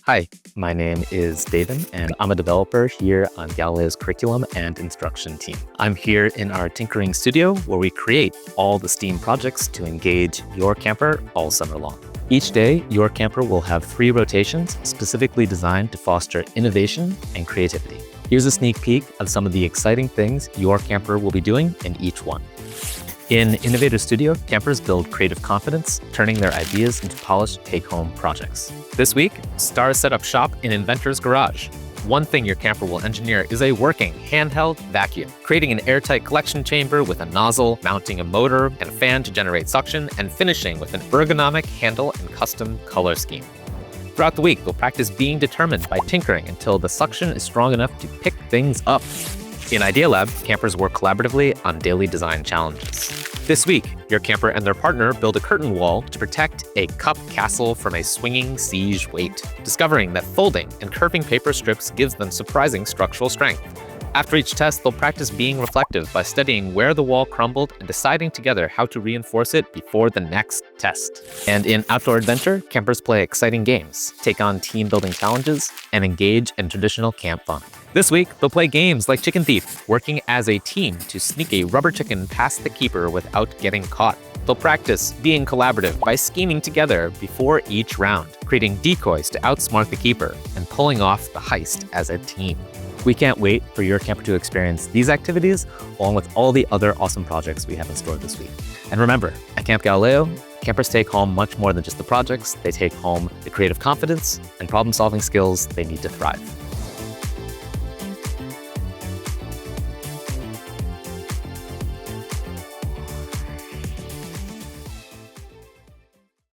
Hi, my name is David, and I'm a developer here on Galileo's curriculum and instruction team. I'm here in our tinkering studio where we create all the STEAM projects to engage your camper all summer long. Each day, your camper will have 3 rotations specifically designed to foster innovation and creativity. Here's a sneak peek of some of the exciting things your camper will be doing in each one. In Innovator Studio, campers build creative confidence, turning their ideas into polished take-home projects. This week, stars set up shop in Inventor's garage. One thing your camper will engineer is a working handheld vacuum, creating an airtight collection chamber with a nozzle, mounting a motor and a fan to generate suction, and finishing with an ergonomic handle and custom color scheme. Throughout the week, they'll practice being determined by tinkering until the suction is strong enough to pick things up. In Idea Lab, campers work collaboratively on daily design challenges. This week, your camper and their partner build a curtain wall to protect a cup castle from a swinging siege weight, discovering that folding and curving paper strips gives them surprising structural strength. After each test, they'll practice being reflective by studying where the wall crumbled and deciding together how to reinforce it before the next test. And in Outdoor Adventure, campers play exciting games, take on team-building challenges, and engage in traditional camp fun. This week, they'll play games like Chicken Thief, working as a team to sneak a rubber chicken past the keeper without getting caught. They'll practice being collaborative by scheming together before each round, creating decoys to outsmart the keeper, and pulling off the heist as a team. We can't wait for your camper to experience these activities, along with all the other awesome projects we have in store this week. And remember, at Camp Galileo, campers take home much more than just the projects. They take home the creative confidence and problem-solving skills they need to thrive.